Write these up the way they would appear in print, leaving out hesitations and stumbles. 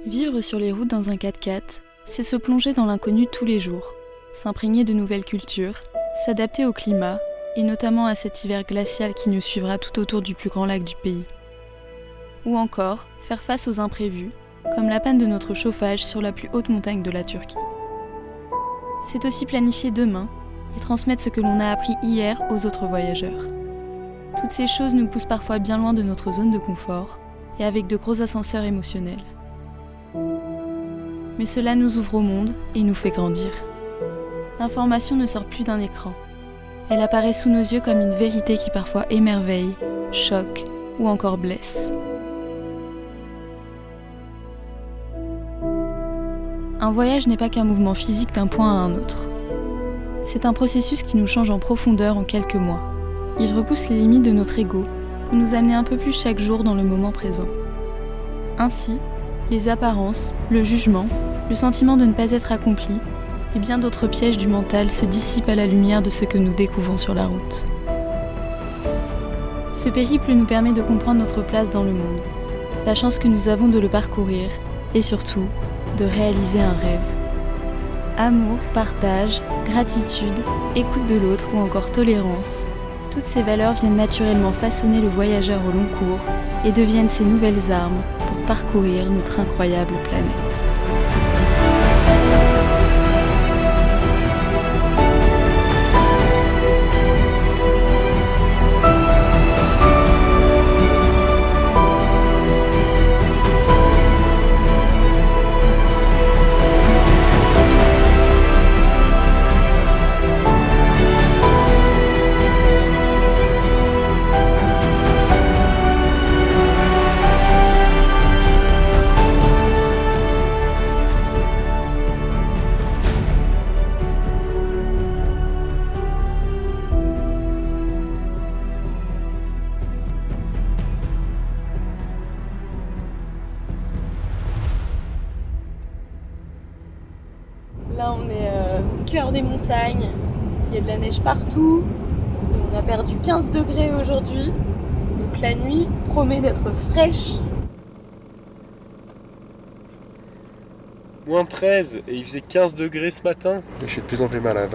Vivre sur les routes dans un 4x4, c'est se plonger dans l'inconnu tous les jours, s'imprégner de nouvelles cultures, s'adapter au climat, et notamment à cet hiver glacial qui nous suivra tout autour du plus grand lac du pays. Ou encore, faire face aux imprévus, comme la panne de notre chauffage sur la plus haute montagne de la Turquie. C'est aussi planifier demain et transmettre ce que l'on a appris hier aux autres voyageurs. Toutes ces choses nous poussent parfois bien loin de notre zone de confort et avec de gros ascenseurs émotionnels. Mais cela nous ouvre au monde et nous fait grandir. L'information ne sort plus d'un écran. Elle apparaît sous nos yeux comme une vérité qui parfois émerveille, choque ou encore blesse. Un voyage n'est pas qu'un mouvement physique d'un point à un autre. C'est un processus qui nous change en profondeur en quelques mois. Il repousse les limites de notre ego pour nous amener un peu plus chaque jour dans le moment présent. Ainsi, les apparences, le jugement, le sentiment de ne pas être accompli et bien d'autres pièges du mental se dissipent à la lumière de ce que nous découvrons sur la route. Ce périple nous permet de comprendre notre place dans le monde, la chance que nous avons de le parcourir et surtout, de réaliser un rêve. Amour, partage, gratitude, écoute de l'autre ou encore tolérance, toutes ces valeurs viennent naturellement façonner le voyageur au long cours et deviennent ses nouvelles armes pour parcourir notre incroyable planète. Là, on est au cœur des montagnes. Il y a de la neige partout. Et on a perdu 15 degrés aujourd'hui. Donc la nuit promet d'être fraîche. Moins 13 et il faisait 15 degrés ce matin. Je suis de plus en plus malade.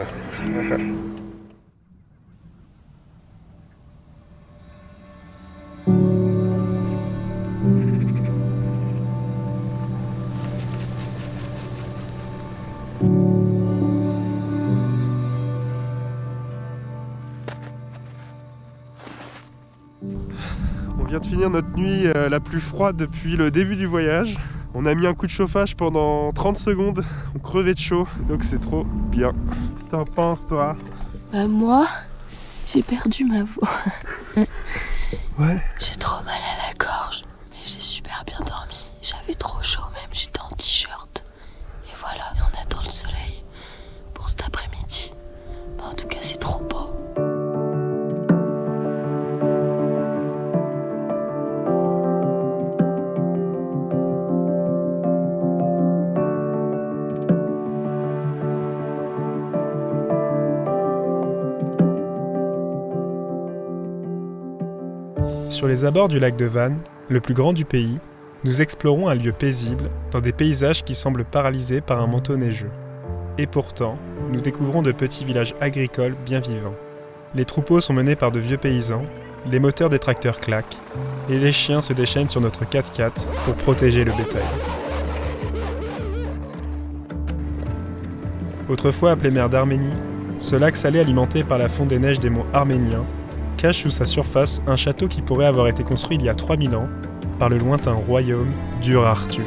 On vient de finir notre nuit la plus froide depuis le début du voyage. On a mis un coup de chauffage pendant 30 secondes, on crevait de chaud, donc c'est trop bien. Qu'est-ce que t'en penses, toi? Moi, j'ai perdu ma voix. Ouais. J'ai trop mal à la gorge, mais j'ai super bien dormi. J'avais trop chaud même, j'étais en t-shirt. Et voilà, et on attend le soleil pour cet après-midi. Mais en tout cas, c'est trop beau. Sur les abords du lac de Vannes, le plus grand du pays, nous explorons un lieu paisible dans des paysages qui semblent paralysés par un manteau neigeux. Et pourtant, nous découvrons de petits villages agricoles bien vivants. Les troupeaux sont menés par de vieux paysans, les moteurs des tracteurs claquent, et les chiens se déchaînent sur notre 4x4 pour protéger le bétail. Autrefois appelé mer d'Arménie, ce lac salé alimenté par la fonte des neiges des monts arméniens cache sous sa surface un château qui pourrait avoir été construit il y a 3000 ans par le lointain royaume d'Urartu.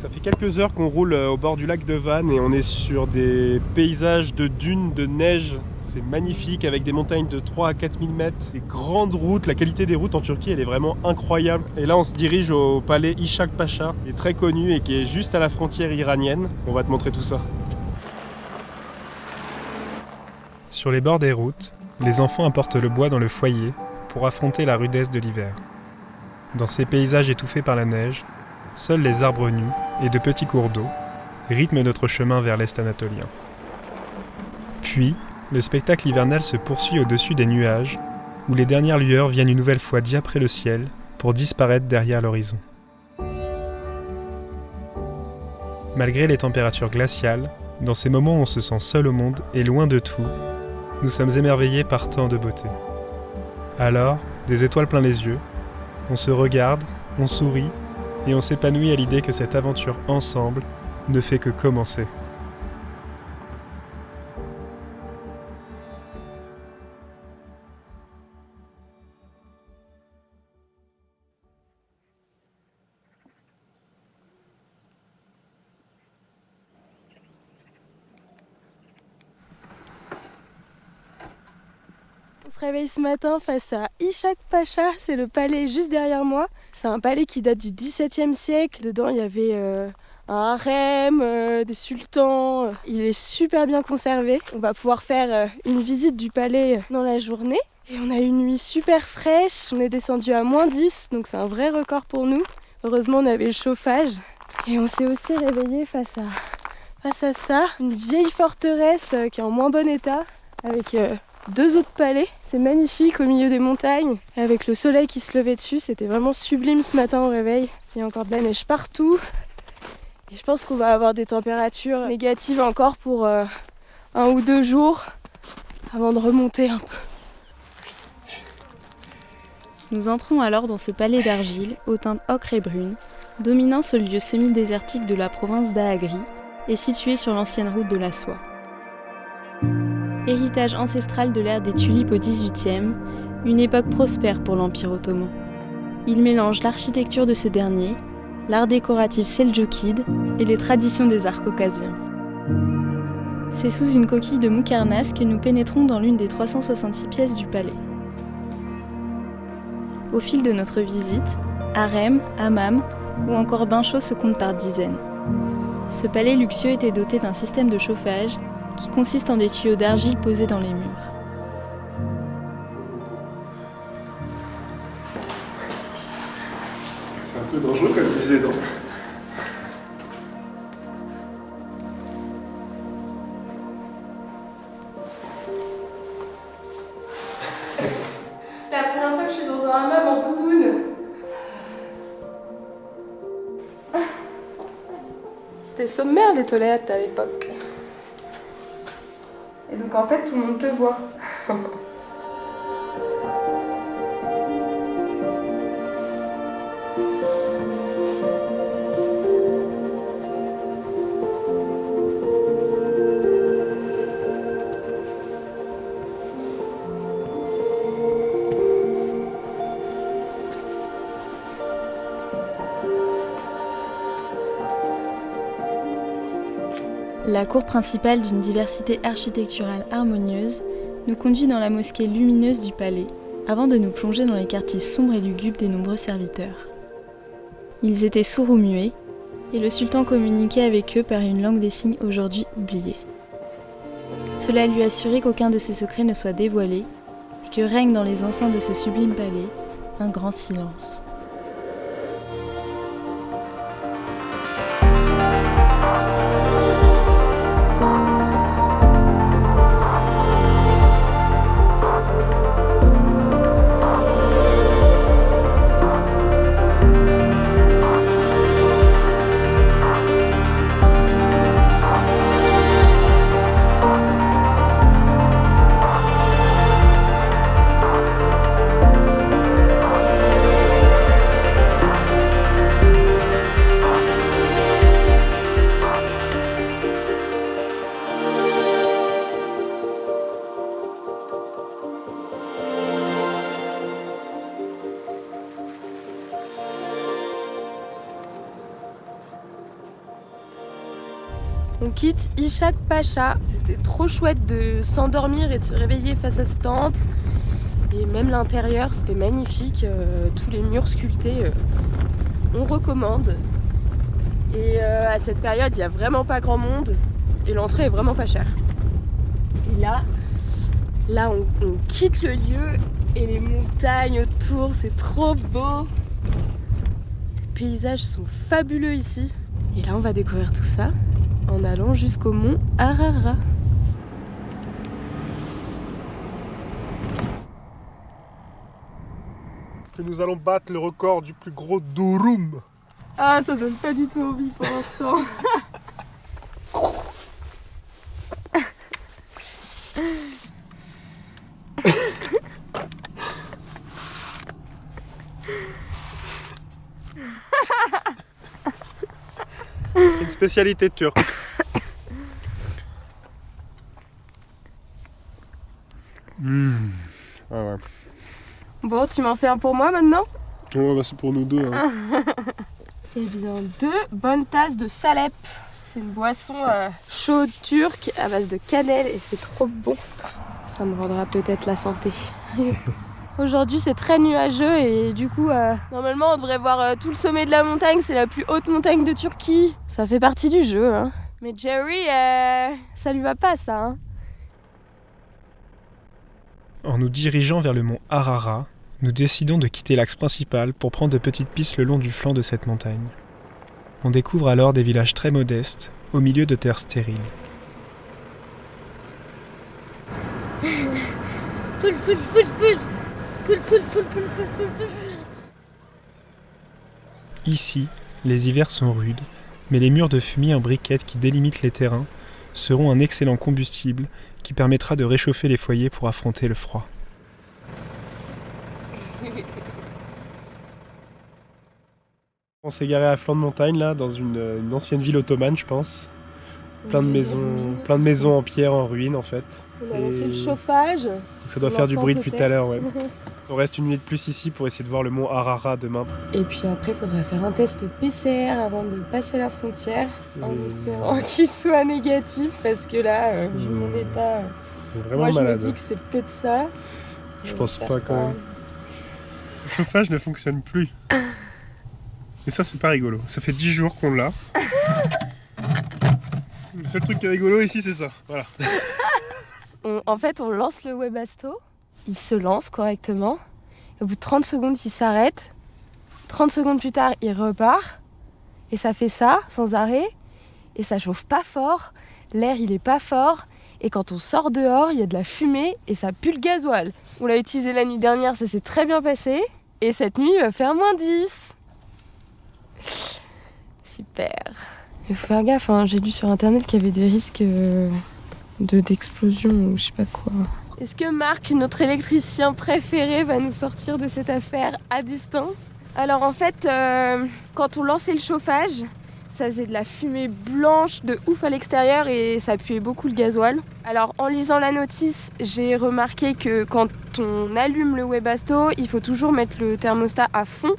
Ça fait quelques heures qu'on roule au bord du lac de Vannes et on est sur des paysages de dunes, de neige. C'est magnifique avec des montagnes de 3 à 4 000 mètres, des grandes routes. La qualité des routes en Turquie, elle est vraiment incroyable. Et là, on se dirige au palais Ishak Pacha, qui est très connu et qui est juste à la frontière iranienne. On va te montrer tout ça. Sur les bords des routes, les enfants apportent le bois dans le foyer pour affronter la rudesse de l'hiver. Dans ces paysages étouffés par la neige, seuls les arbres nus et de petits cours d'eau rythment notre chemin vers l'est anatolien. Puis, le spectacle hivernal se poursuit au-dessus des nuages, où les dernières lueurs viennent une nouvelle fois diaprer le ciel pour disparaître derrière l'horizon. Malgré les températures glaciales, dans ces moments où on se sent seul au monde et loin de tout, nous sommes émerveillés par tant de beauté. Alors, des étoiles plein les yeux, on se regarde, on sourit et on s'épanouit à l'idée que cette aventure ensemble ne fait que commencer. On se réveille ce matin face à Ishak Pacha, c'est le palais juste derrière moi. C'est un palais qui date du XVIIe siècle. Dedans, il y avait un harem, des sultans. Il est super bien conservé. On va pouvoir faire une visite du palais dans la journée. Et on a une nuit super fraîche. On est descendu à -10, donc c'est un vrai record pour nous. Heureusement, on avait le chauffage. Et on s'est aussi réveillé face à ça. Une vieille forteresse qui est en moins bon état, avec 2 autres palais. C'est magnifique au milieu des montagnes. Et avec le soleil qui se levait dessus, c'était vraiment sublime ce matin au réveil. Il y a encore de la neige partout. Et je pense qu'on va avoir des températures négatives encore pour 1 ou 2 jours avant de remonter un peu. Nous entrons alors dans ce palais d'argile, aux teintes ocre et brunes, dominant ce lieu semi-désertique de la province d'Aagri et situé sur l'ancienne route de la soie. Héritage ancestral de l'ère des tulipes au XVIIIe, une époque prospère pour l'Empire ottoman. Il mélange l'architecture de ce dernier, l'art décoratif seldjoukide et les traditions des arts caucasiens. C'est sous une coquille de Moukarnas que nous pénétrons dans l'une des 366 pièces du palais. Au fil de notre visite, harem, hammam ou encore bains chauds se comptent par dizaines. Ce palais luxueux était doté d'un système de chauffage qui consiste en des tuyaux d'argile posés dans les murs. C'est un peu dangereux comme tu disais, non? C'est la première fois que je suis dans un hammam en doudoune. C'était sommaire les toilettes à l'époque. Et donc en fait tout le monde te voit. La cour principale d'une diversité architecturale harmonieuse nous conduit dans la mosquée lumineuse du palais, avant de nous plonger dans les quartiers sombres et lugubres des nombreux serviteurs. Ils étaient sourds ou muets, et le sultan communiquait avec eux par une langue des signes aujourd'hui oubliée. Cela lui assurait qu'aucun de ses secrets ne soit dévoilé, et que règne dans les enceintes de ce sublime palais un grand silence. On quitte Ishak Pacha. C'était trop chouette de s'endormir et de se réveiller face à ce temple. Et même l'intérieur, c'était magnifique. Tous les murs sculptés, on recommande. Et à cette période, il n'y a vraiment pas grand monde. Et l'entrée est vraiment pas chère. Et là on quitte le lieu et les montagnes autour, c'est trop beau. Les paysages sont fabuleux ici. Et là, on va découvrir tout ça en allant jusqu'au mont Arara. Et nous allons battre le record du plus gros durum. Ah, ça donne pas du tout envie pour l'instant. C'est une spécialité turque. Ah ouais. Bon, tu m'en fais un pour moi maintenant? Ouais, bah c'est pour nous deux. Hein. Eh bien, 2 bonnes tasses de salep. C'est une boisson chaude turque à base de cannelle et c'est trop bon. Ça me rendra peut-être la santé. Aujourd'hui, c'est très nuageux et du coup, normalement, on devrait voir tout le sommet de la montagne. C'est la plus haute montagne de Turquie. Ça fait partie du jeu, hein. Mais Jerry, ça lui va pas, ça, hein. En nous dirigeant vers le mont Arara, nous décidons de quitter l'axe principal pour prendre de petites pistes le long du flanc de cette montagne. On découvre alors des villages très modestes, au milieu de terres stériles. Ici, les hivers sont rudes, mais les murs de fumier en briquettes qui délimitent les terrains seront un excellent combustible qui permettra de réchauffer les foyers pour affronter le froid. On s'est garé à flanc de montagne là, dans une ancienne ville ottomane, je pense. Plein de maisons en pierre en ruine en fait. On a lancé le chauffage. Donc ça doit faire du bruit depuis tout à l'heure, ouais. On reste une nuit de plus ici pour essayer de voir le mont Arara demain. Et puis après, il faudra faire un test PCR avant de passer la frontière, en espérant qu'il soit négatif, parce que là, vu mon état, vraiment moi je malade. me dis que c'est peut-être ça. Je pense pas quand même. Le chauffage ne fonctionne plus. Et ça, c'est pas rigolo. Ça fait 10 jours qu'on l'a. Le seul truc qui est rigolo ici, c'est ça. Voilà. En fait, on lance le Webasto, il se lance correctement. Au bout de 30 secondes, il s'arrête. 30 secondes plus tard, il repart. Et ça fait ça, sans arrêt. Et ça chauffe pas fort. L'air, il est pas fort. Et quand on sort dehors, il y a de la fumée et ça pue le gasoil. On l'a utilisé la nuit dernière, ça s'est très bien passé. Et cette nuit, il va faire -10. Super. Il faut faire gaffe, hein. J'ai lu sur internet qu'il y avait des risques d'explosion ou je sais pas quoi. Est-ce que Marc, notre électricien préféré, va nous sortir de cette affaire à distance? Alors en fait, quand on lançait le chauffage, ça faisait de la fumée blanche de ouf à l'extérieur et ça puait beaucoup le gasoil. Alors en lisant la notice, j'ai remarqué que quand on allume le Webasto, il faut toujours mettre le thermostat à fond.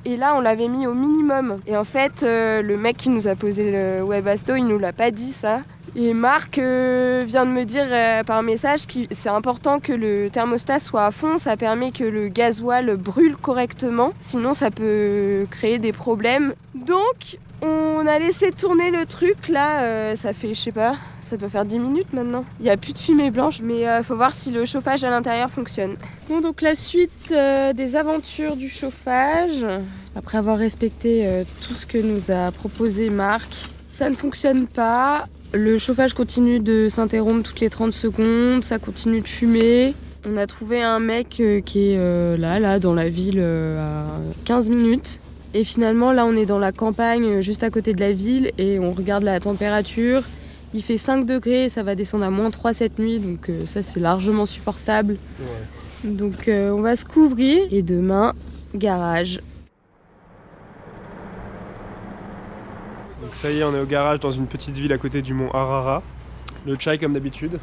Et là, on l'avait mis au minimum. Et en fait, le mec qui nous a posé le Webasto, il nous l'a pas dit ça. Et Marc vient de me dire par message que c'est important que le thermostat soit à fond. Ça permet que le gasoil brûle correctement. Sinon, ça peut créer des problèmes. Donc, on a laissé tourner le truc. Là, ça fait, je sais pas, ça doit faire 10 minutes maintenant. Il n'y a plus de fumée blanche, mais faut voir si le chauffage à l'intérieur fonctionne. Bon, donc la suite des aventures du chauffage. Après avoir respecté tout ce que nous a proposé Marc, ça ne fonctionne pas. Le chauffage continue de s'interrompre toutes les 30 secondes, ça continue de fumer. On a trouvé un mec qui est là, dans la ville, à 15 minutes. Et finalement, là, on est dans la campagne, juste à côté de la ville, et on regarde la température. Il fait 5 degrés, et ça va descendre à -3 cette nuit, donc ça, c'est largement supportable. Ouais. Donc, on va se couvrir, et demain, garage. Donc ça y est, on est au garage dans une petite ville à côté du mont Arara. Le chai comme d'habitude.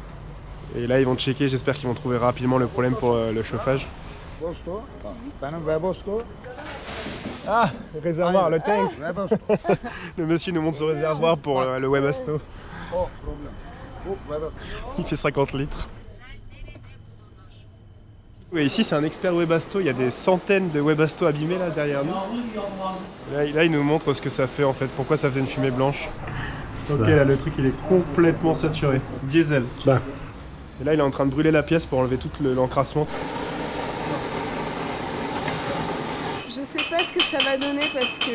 Et là, ils vont checker, j'espère qu'ils vont trouver rapidement le problème pour le chauffage. Ah, le réservoir, le tank. Le monsieur nous montre son réservoir pour le Webasto. Il fait 50 litres. Oui, ici c'est un expert Webasto, il y a des centaines de Webasto abîmés là derrière nous. Là il nous montre ce que ça fait en fait, pourquoi ça faisait une fumée blanche. Ok, là le truc il est complètement saturé. Diesel. Et là il est en train de brûler la pièce pour enlever tout l'encrassement. Je sais pas ce que ça va donner parce que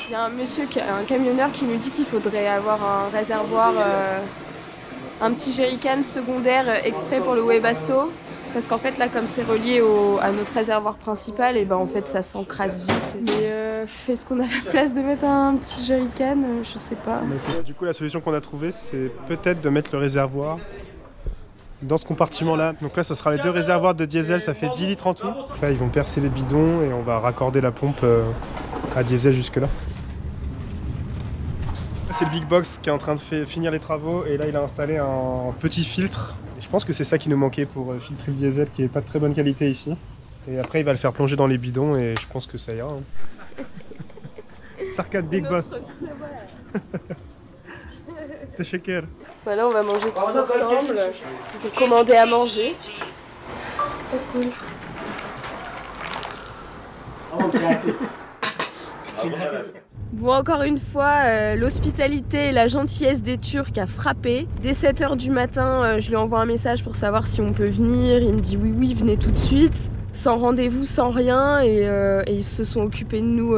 il y a un monsieur, un camionneur qui nous dit qu'il faudrait avoir un réservoir, un petit jerrycan secondaire exprès pour le Webasto. Parce qu'en fait là comme c'est relié à notre réservoir principal, et ben en fait ça s'encrasse vite. Mais est-ce qu'on a la place de mettre un petit jerrycan, je sais pas. Du coup la solution qu'on a trouvée c'est peut-être de mettre le réservoir dans ce compartiment là. Donc là ça sera les 2 réservoirs de diesel, ça fait 10 litres en tout. Là ils vont percer les bidons et on va raccorder la pompe à diesel jusque là. C'est le Big Box qui est en train de finir les travaux et là il a installé un petit filtre. Je pense que c'est ça qui nous manquait pour filtrer le diesel qui est pas de très bonne qualité ici. Et après il va le faire plonger dans les bidons et je pense que ça ira. Sarkad Big Boss. T'es shaker. Voilà, on va manger tous ensemble. Ils ont commandé à manger. C'est cool. Bon, encore une fois, l'hospitalité et la gentillesse des Turcs a frappé. Dès 7h du matin, je lui envoie un message pour savoir si on peut venir. Il me dit oui, venez tout de suite. Sans rendez-vous, sans rien. Et ils se sont occupés de nous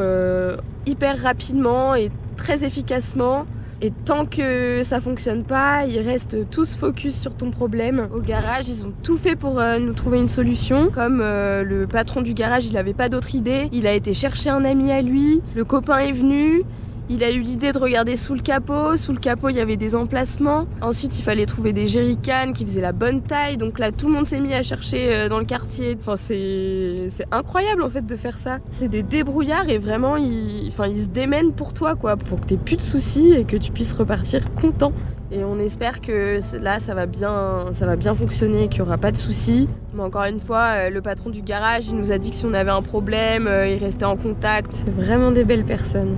hyper rapidement et très efficacement. Et tant que ça fonctionne pas, ils restent tous focus sur ton problème. Au garage, ils ont tout fait pour nous trouver une solution. Comme le patron du garage, il avait pas d'autre idée, il a été chercher un ami à lui, le copain est venu, il a eu l'idée de regarder sous le capot. Sous le capot, il y avait des emplacements. Ensuite, il fallait trouver des jerrycans qui faisaient la bonne taille. Donc là, tout le monde s'est mis à chercher dans le quartier. Enfin, c'est incroyable en fait de faire ça. C'est des débrouillards et vraiment, ils se démènent pour toi, quoi, pour que t'aies plus de soucis et que tu puisses repartir content. Et on espère que là, ça va bien fonctionner, qu'il n'y aura pas de soucis. Mais encore une fois, le patron du garage, il nous a dit que si on avait un problème, il restait en contact. C'est vraiment des belles personnes.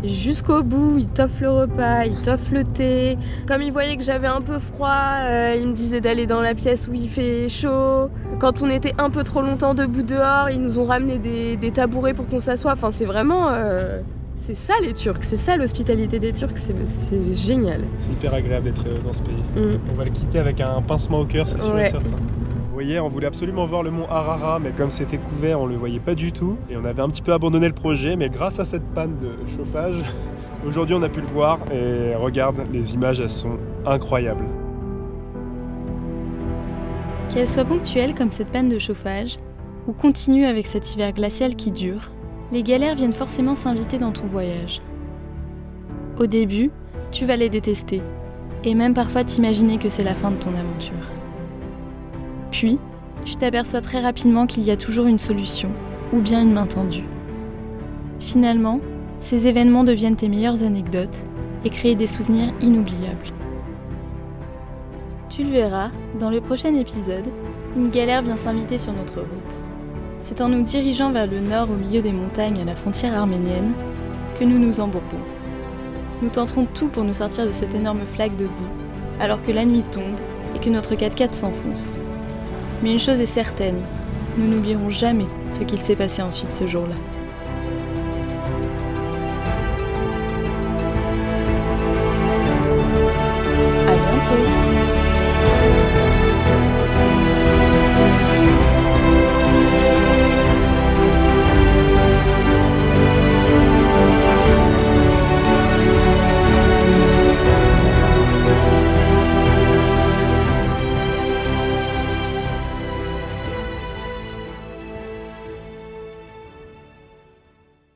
Jusqu'au bout, il t'offre le repas, il t'offre le thé. Comme il voyait que j'avais un peu froid, il me disait d'aller dans la pièce où il fait chaud. Quand on était un peu trop longtemps debout dehors, ils nous ont ramené des tabourets pour qu'on s'assoie. Enfin, c'est vraiment... c'est ça les Turcs, c'est ça l'hospitalité des Turcs, c'est génial. C'est hyper agréable d'être dans ce pays. On va le quitter avec un pincement au cœur, c'est sûr et certain. Vous voyez, on voulait absolument voir le mont Harara, mais comme c'était couvert, on ne le voyait pas du tout. Et on avait un petit peu abandonné le projet, mais grâce à cette panne de chauffage, aujourd'hui on a pu le voir. Et regarde, les images, elles sont incroyables. Qu'elle soit ponctuelle comme cette panne de chauffage, ou continue avec cet hiver glacial qui dure, les galères viennent forcément s'inviter dans ton voyage. Au début, tu vas les détester, et même parfois t'imaginer que c'est la fin de ton aventure. Puis, tu t'aperçois très rapidement qu'il y a toujours une solution, ou bien une main tendue. Finalement, ces événements deviennent tes meilleures anecdotes et créent des souvenirs inoubliables. Tu le verras, dans le prochain épisode, une galère vient s'inviter sur notre route. C'est en nous dirigeant vers le nord au milieu des montagnes à la frontière arménienne que nous nous embourbons. Nous tenterons tout pour nous sortir de cette énorme flaque de boue, alors que la nuit tombe et que notre 4x4 s'enfonce. Mais une chose est certaine, nous n'oublierons jamais ce qu'il s'est passé ensuite ce jour-là.